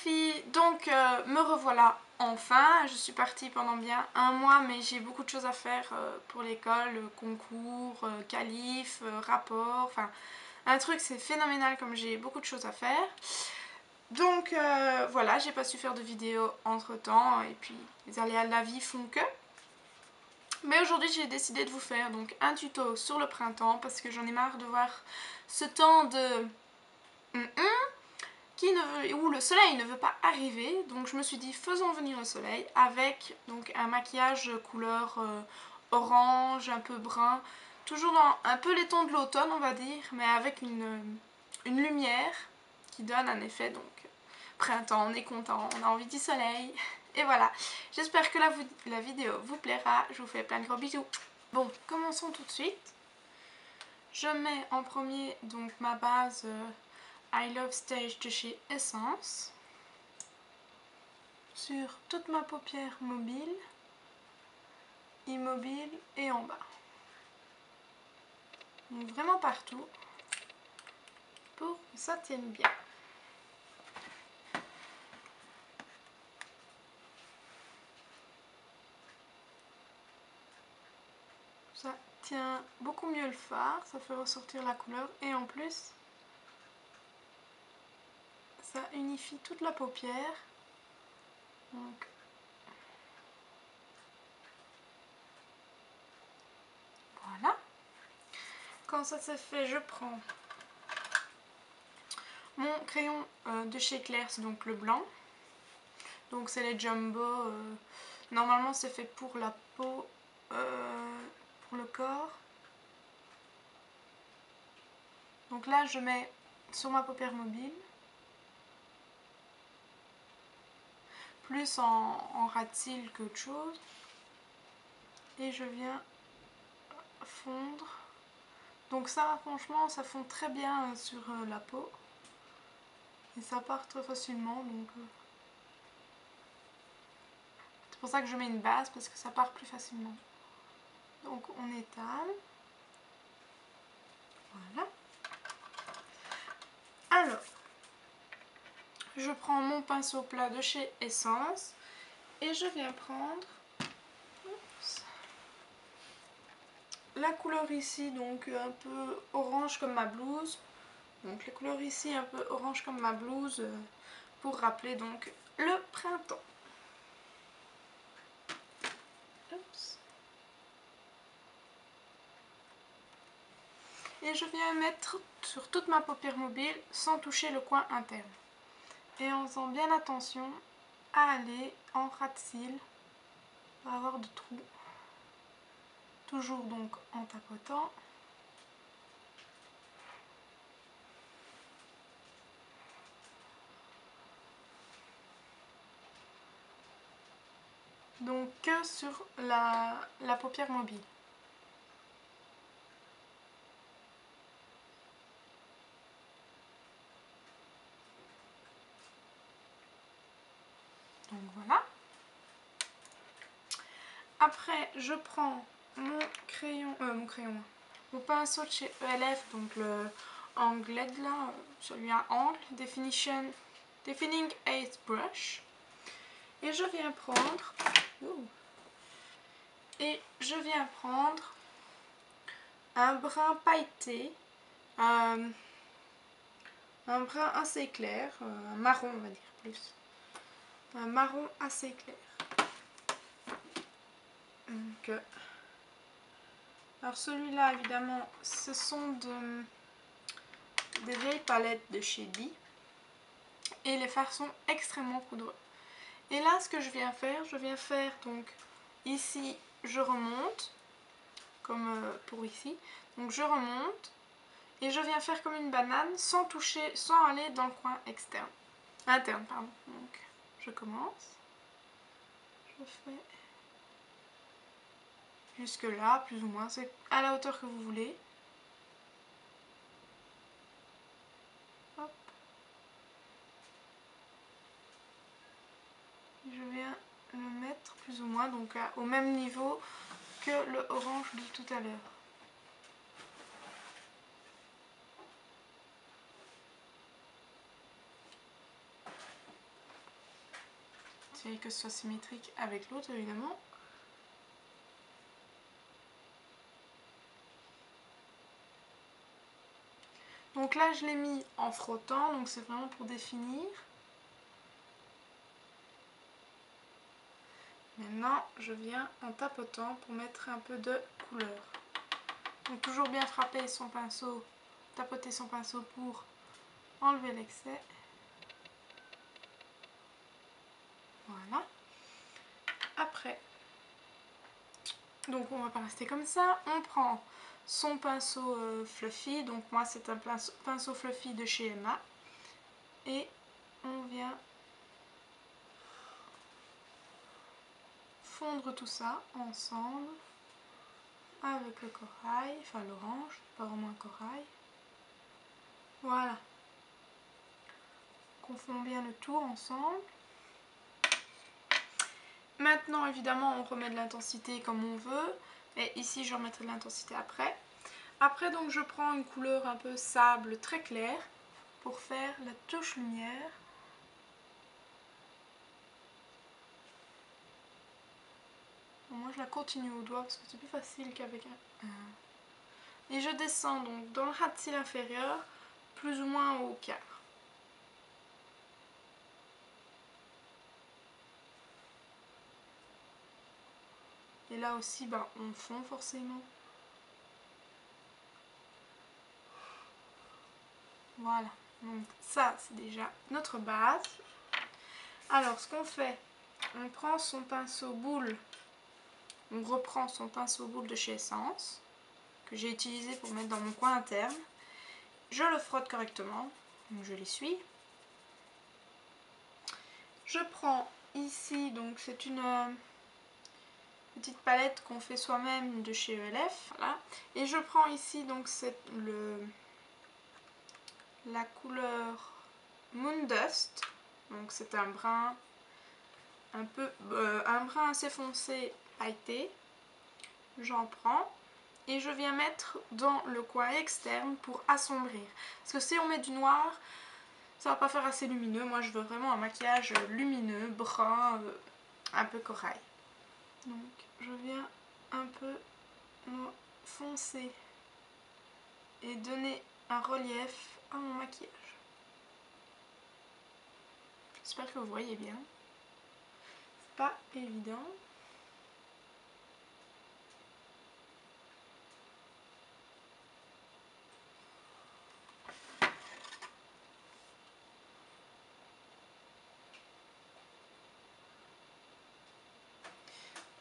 filles, donc me revoilà enfin. Je suis partie pendant bien un mois, mais j'ai beaucoup de choses à faire pour l'école, concours, qualif, rapport, enfin un truc c'est phénoménal comme j'ai beaucoup de choses à faire. Donc voilà, j'ai pas su faire de vidéo entre temps et puis les aléas de la vie font que. Mais aujourd'hui j'ai décidé de vous faire donc un tuto sur le printemps parce que j'en ai marre de voir ce temps de où le soleil ne veut pas arriver. Donc je me suis dit faisons venir le soleil avec donc un maquillage couleur orange, un peu brun, toujours dans un peu les tons de l'automne on va dire, mais avec une lumière qui donne un effet donc printemps, on est content, on a envie du soleil. Et voilà, j'espère que la vidéo vous plaira, je vous fais plein de gros bisous. Bon, commençons tout de suite. Je mets en premier donc ma base I Love Stage de chez Essence sur toute ma paupière mobile, immobile et en bas. Donc vraiment partout pour que ça tienne bien. Ça tient beaucoup mieux le fard, ça fait ressortir la couleur et en plus ça unifie toute la paupière. Donc voilà. Quand ça c'est fait, je prends mon crayon de chez Claire's, c'est donc le blanc. Donc c'est les Jumbo. Normalement c'est fait pour la peau, pour le corps. Donc là je mets sur ma paupière mobile. Plus en ras de cils qu'autre chose. Et je viens fondre. Donc ça franchement ça fond très bien sur la peau. Et ça part très facilement donc... C'est pour ça que je mets une base parce que ça part plus facilement. Donc on étale. Voilà. Alors, je prends mon pinceau plat de chez Essence et je viens prendre la couleur ici, donc un peu orange comme ma blouse. Donc les couleurs ici un peu orange comme ma blouse pour rappeler donc le printemps. Oups. Et je viens mettre sur toute ma paupière mobile sans toucher le coin interne. Et en faisant bien attention à aller en ras de cils, pas avoir de trous. Toujours donc en tapotant. Donc que sur la paupière mobile. Donc voilà. Après je prends mon pinceau de chez ELF, donc le anglais là, celui à angle, Defining Ace Brush. Et je viens prendre un brin pailleté, un brun assez clair, un marron on va dire plus. Un marron assez clair. Donc, alors celui-là évidemment ce sont des vieilles palettes de chez Bi et les fards sont extrêmement poudreux. Et là ce que je viens faire donc ici je remonte comme pour ici, donc je remonte et je viens faire comme une banane sans toucher, sans aller dans le coin interne pardon. Donc je commence, je fais jusque là plus ou moins, c'est à la hauteur que vous voulez. Hop. Je viens le mettre plus ou moins donc au même niveau que le orange de tout à l'heure. m'assurer que ce soit symétrique avec l'autre évidemment. Donc là je l'ai mis en frottant, donc c'est vraiment pour définir. Maintenant je viens en tapotant pour mettre un peu de couleur. Donc toujours bien frapper son pinceau, tapoter son pinceau pour enlever l'excès. Voilà. Après, donc on va pas rester comme ça, on prend son pinceau fluffy, donc moi c'est un pinceau fluffy de chez Emma, et on vient fondre tout ça ensemble avec le corail, enfin l'orange, pas vraiment un corail. Voilà. On fond bien le tout ensemble. Maintenant évidemment on remet de l'intensité comme on veut, et ici je remettrai de l'intensité après. Après donc je prends une couleur un peu sable très claire pour faire la touche lumière. Bon, moi je la continue au doigt parce que c'est plus facile qu'avec un... Et je descends donc dans le ras de cils inférieur, plus ou moins au quart. Et là aussi, ben, on fond forcément. Voilà, donc ça c'est déjà notre base. Alors ce qu'on fait, on prend son pinceau boule, on reprend son pinceau boule de chez Essence, que j'ai utilisé pour mettre dans mon coin interne. Je le frotte correctement, donc je l'essuie. Je prends ici, donc c'est une petite palette qu'on fait soi-même de chez ELF, voilà. Et je prends ici donc la couleur Moon Dust, donc c'est un brun un brun assez foncé pailleté. J'en prends et je viens mettre dans le coin externe pour assombrir, parce que si on met du noir ça va pas faire assez lumineux. Moi je veux vraiment un maquillage lumineux, brun, un peu corail. Donc je viens un peu foncer et donner un relief à mon maquillage. J'espère que vous voyez bien. C'est pas évident.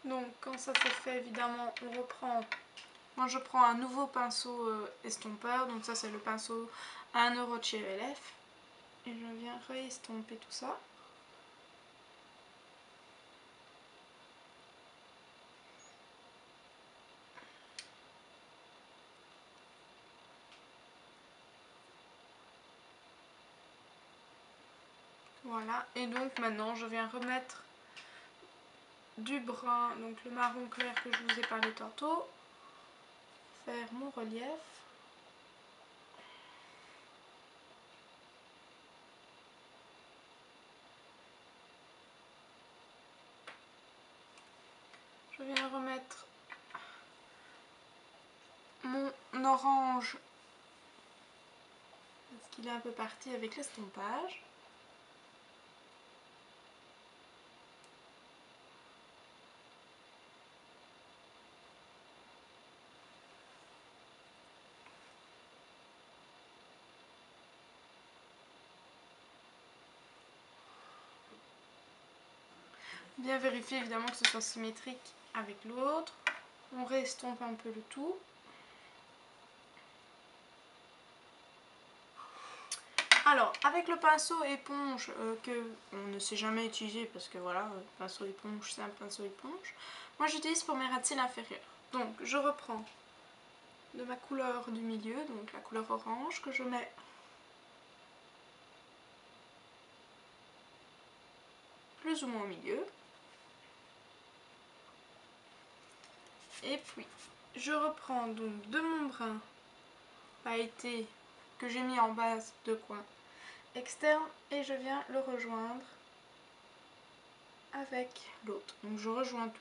Donc quand ça c'est fait, évidemment on reprend. Moi je prends un nouveau pinceau estompeur, donc ça c'est le pinceau à 1 € de chez ELF. Et je viens réestomper tout ça. Voilà, et donc maintenant je viens remettre du brun, donc le marron clair que je vous ai parlé tantôt, faire mon relief. Je viens remettre mon orange, parce qu'il est un peu parti avec l'estompage. Bien vérifier évidemment que ce soit symétrique avec l'autre. On réestompe un peu le tout. Alors, avec le pinceau éponge que on ne sait jamais utiliser parce que voilà, pinceau éponge, c'est un pinceau éponge. Moi j'utilise pour mes ras de cils inférieurs. Donc je reprends de ma couleur du milieu, donc la couleur orange que je mets plus ou moins au milieu. Et puis je reprends donc de mon brun pailleté que j'ai mis en base de coin externe et je viens le rejoindre avec l'autre. Donc je rejoins tout.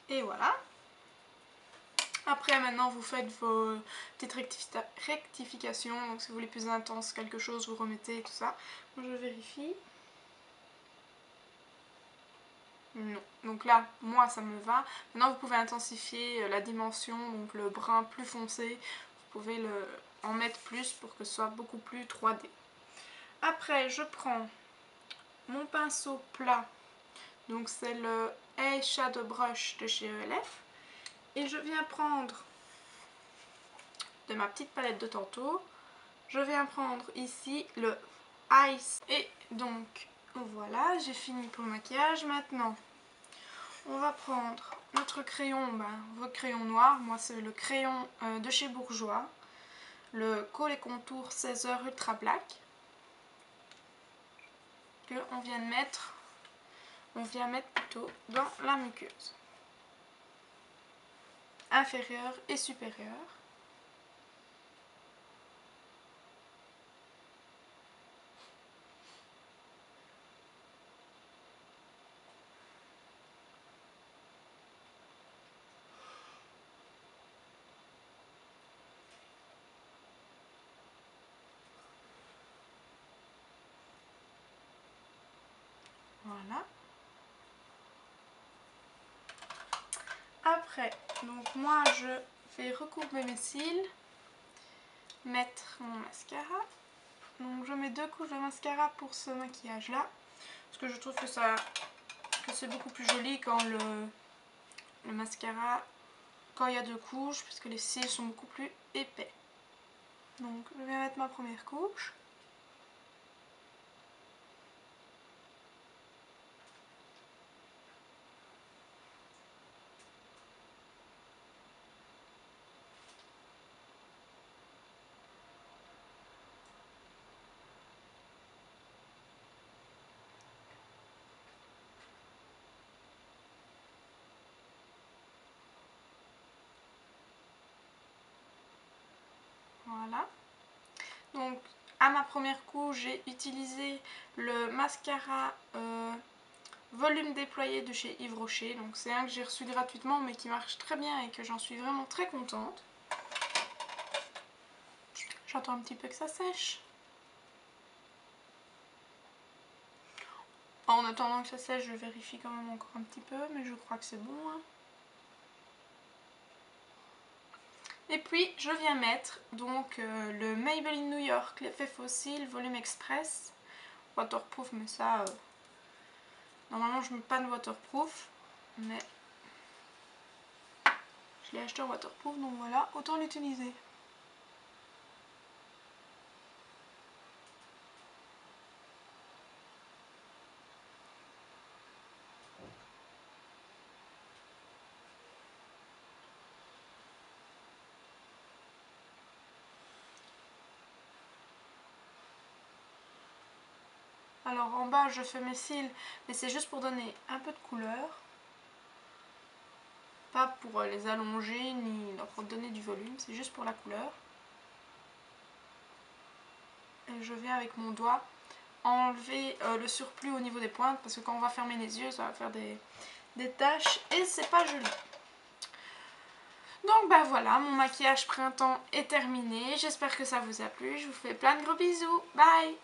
Et voilà. Après maintenant vous faites vos petites rectifications. Donc si vous voulez plus intense quelque chose, vous remettez tout ça. Moi je vérifie. Non. Donc là, moi ça me va. Maintenant vous pouvez intensifier la dimension, donc le brun plus foncé. Vous pouvez en mettre plus pour que ce soit beaucoup plus 3D. Après je prends mon pinceau plat. Donc c'est le Eyeshadow Brush de chez ELF. Et je viens prendre de ma petite palette de tantôt. Je viens prendre ici le Ice. Et donc voilà, j'ai fini pour le maquillage. Maintenant, on va prendre notre crayon, votre crayon noir. Moi c'est le crayon de chez Bourjois. Le Kohl et Contour 16h Ultra Black. Que on vient de mettre. On vient mettre plutôt dans la muqueuse. Inférieure et supérieure. Voilà. Après, donc moi je vais recourber mes cils, mettre mon mascara. Donc je mets 2 couches de mascara pour ce maquillage là. Parce que je trouve que c'est beaucoup plus joli quand le mascara, quand il y a 2 couches, parce que les cils sont beaucoup plus épais. Donc je vais mettre ma première couche. Voilà. Donc à ma première couche, j'ai utilisé le mascara volume déployé de chez Yves Rocher. Donc c'est un que j'ai reçu gratuitement mais qui marche très bien et que j'en suis vraiment très contente. J'attends un petit peu que ça sèche. En attendant que ça sèche, je vérifie quand même encore un petit peu, mais je crois que c'est bon. Hein. Et puis je viens mettre donc le Maybelline New York l'effet fossile volume express waterproof, mais ça normalement je mets pas de waterproof, mais je l'ai acheté en waterproof, donc voilà, autant l'utiliser. Alors en bas je fais mes cils, mais c'est juste pour donner un peu de couleur. Pas pour les allonger ni leur donner du volume, c'est juste pour la couleur. Et je viens avec mon doigt enlever le surplus au niveau des pointes, parce que quand on va fermer les yeux, ça va faire des taches et c'est pas joli. Donc bah voilà, mon maquillage printemps est terminé. J'espère que ça vous a plu. Je vous fais plein de gros bisous. Bye!